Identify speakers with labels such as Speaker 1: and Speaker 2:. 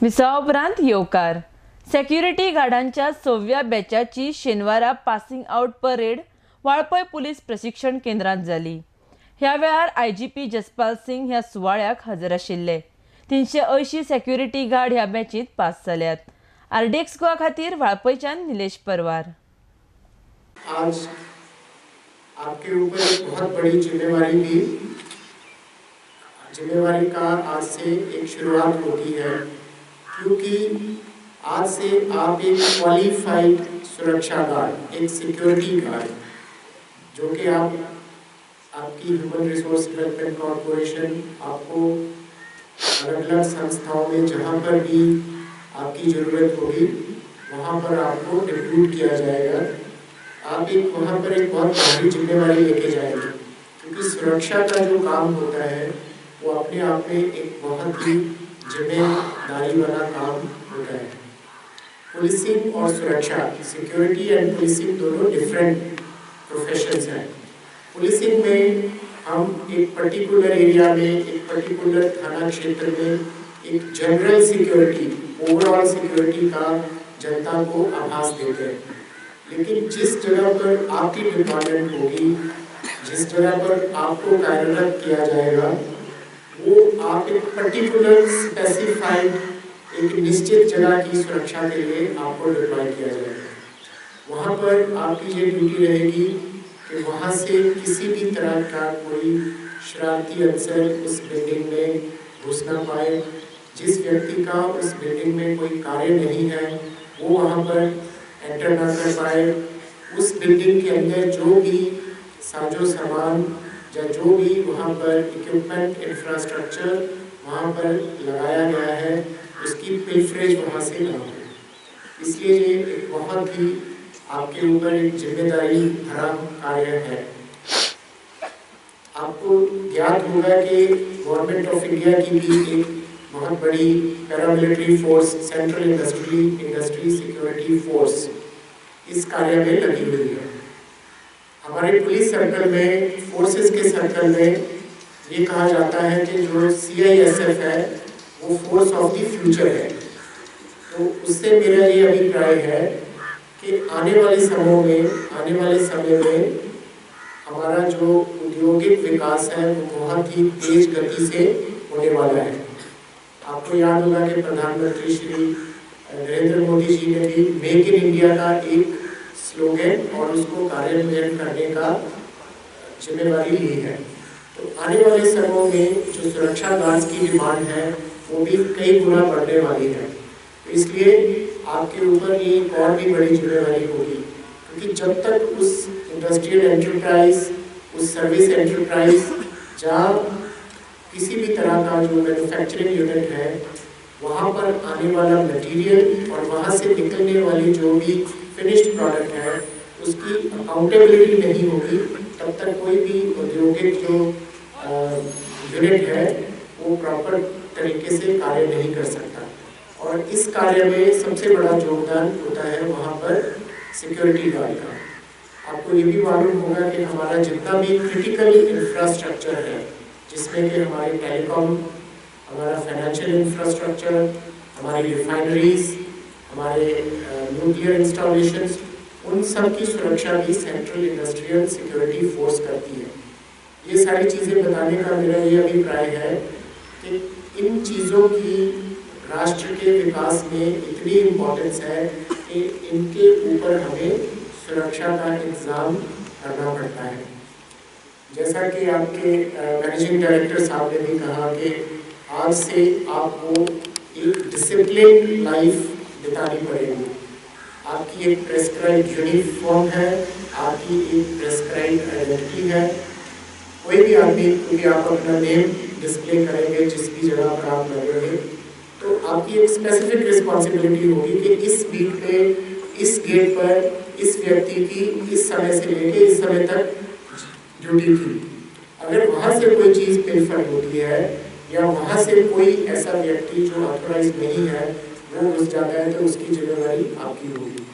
Speaker 1: विसा उपरांत येवकार सेक्युरिटी गार्डांच्या 6व्या बॅचाची शेनवारा passing out parade Valpoi police प्रशिक्षण केंद्रात जाली। ह्या वेळार IGP जसपाल सिंग ह्या सुवाळ्याक हजर आशिल्ले। 380 सेक्युरिटी गार्ड ह्या बॅचीत पास जाल्यात। RDX गोवा खातीर वाळपयच्यान निलेश परवार।
Speaker 2: आज आपके ऊपर एक बहुत बड़ी जिम्मेवारी का आज से एक शुरुआत होती है, क्योंकि आज से आप एक क्वालिफाइड सुरक्षा गार्ड, एक सिक्योरिटी गार्ड, जो कि आपकी ह्यूमन रिसोर्स डेवलपमेंट कॉर्पोरेशन आपको अलग अलग संस्थाओं में जहाँ पर भी आपकी ज़रूरत होगी वहाँ पर आपको रिक्रूट किया जाएगा। आप वहाँ पर एक बहुत बड़ी जिम्मेवारी लेके जाएंगे, क्योंकि सुरक्षा का जो काम होता है वो अपने आप में एक बहुत ही जिम्मेदारी वाला काम होता है। पुलिसिंग और सुरक्षा, सिक्योरिटी एंड पुलिसिंग दोनों डिफरेंट प्रोफेशंस हैं। पुलिसिंग में हम एक पर्टिकुलर एरिया में, एक पर्टिकुलर थाना क्षेत्र में एक जनरल सिक्योरिटी, ओवरऑल सिक्योरिटी का जनता को आभास देते हैं। लेकिन जिस जगह पर आपकी डिपार्टमेंट होगी, जिस जगह पर आपको कार्यरत किया जाएगा, वो आप एक पर्टिकुलर स्पेसिफाइड एक निश्चित जगह की सुरक्षा के लिए आपको डिप्लॉय किया जाएगा। वहाँ पर आपकी ये ड्यूटी रहेगी कि वहाँ से किसी भी तरह का कोई शरारती अनसर उस बिल्डिंग में घुस ना पाए। जिस व्यक्ति का उस बिल्डिंग में कोई कार्य नहीं है वो वहाँ पर एंटर ना कर पाए। उस बिल्डिंग के अंदर जो भी साजो सामान या जो भी वहाँ पर इक्विपमेंट, इंफ्रास्ट्रक्चर वहाँ पर लगाया गया है, उसकी पिलफरेज वहाँ से ना हो। इसलिए ये एक बहुत ही आपके ऊपर एक जिम्मेदारी भरा कार्य है। आपको ज्ञात होगा कि गवर्नमेंट ऑफ इंडिया की भी एक बहुत बड़ी paramilitary force, central industry security force इस कार्य में लगी हुई है। हमारे पुलिस सर्कल में, फोर्सेस के सर्कल में ये कहा जाता है कि जो CISF है वो फोर्स ऑफ द फ्यूचर है। तो उससे मेरा ये अभिप्राय है कि आने वाले समय में हमारा जो औद्योगिक विकास है वो बहुत ही तेज गति से होने वाला है। आपको याद होगा कि प्रधानमंत्री श्री नरेंद्र मोदी जी ने भी मेक इन इंडिया का एक स्लोगन और उसको कार्यान्वयन करने का जिम्मेवारी ली है। तो आने वाले समय में जो सुरक्षा गार्ड्स की डिमांड है वो भी कई गुना बढ़ने वाली है। तो इसलिए आपके ऊपर ये एक और भी बड़ी जिम्मेवारी होगी, क्योंकि जब तक उस इंडस्ट्रियल एंटरप्राइज, उस सर्विस एंटरप्राइज जहाँ किसी भी तरह का जो मैन्युफैक्चरिंग यूनिट है वहाँ पर आने वाला मटेरियल और वहाँ से निकलने वाली जो भी फिनिश्ड प्रोडक्ट है उसकी अकाउंटेबिलिटी नहीं होगी, तब तक कोई भी औद्योगिक जो यूनिट है वो प्रॉपर तरीके से कार्य नहीं कर सकता। और इस कार्य में सबसे बड़ा योगदान होता है वहाँ पर सिक्योरिटी गार्ड का। आपको ये भी मालूम होगा कि हमारा जितना भी क्रिटिकल इंफ्रास्ट्रक्चर है, जिसमें कि हमारे टेलीकॉम, हमारा फाइनेंशियल इंफ्रास्ट्रक्चर, हमारी रिफाइनरीज, हमारे न्यूक्लियर इंस्टॉलेशंस, उन सब की सुरक्षा भी सेंट्रल इंडस्ट्रियल सिक्योरिटी फोर्स करती है। ये सारी चीज़ें बताने का मेरा ये अभिप्राय है कि इन चीज़ों की राष्ट्र के विकास में इतनी इम्पोर्टेंस है कि इनके ऊपर हमें सुरक्षा का इंतजाम करना पड़ता है। जैसा कि आपके मैनेजिंग डायरेक्टर साहब ने भी कहा कि आज से आपको एक डिसिप्लिन लाइफ बितानी पड़ेगी। आपकी एक प्रेस्क्राइब यूनिफॉर्म है, आपकी एक प्रेस्क्राइब आइडेंटिटी है। कोई भी आदमी, क्योंकि आप अपना नेम डिस्प्ले करेंगे जिस भी जगह पर आप लगेंगे, तो आपकी एक स्पेसिफिक रिस्पॉन्सिबिलिटी होगी कि इस बीट पे, इस गेट पर, इस व्यक्ति की इस समय से लेके इस समय तक ड्यूटी थी। अगर वहाँ से कोई चीज़ बेफर होती है या वहाँ से कोई ऐसा व्यक्ति जो ऑथोराइज नहीं है वो घुस जाता है तो उसकी जिम्मेदारी आपकी होगी।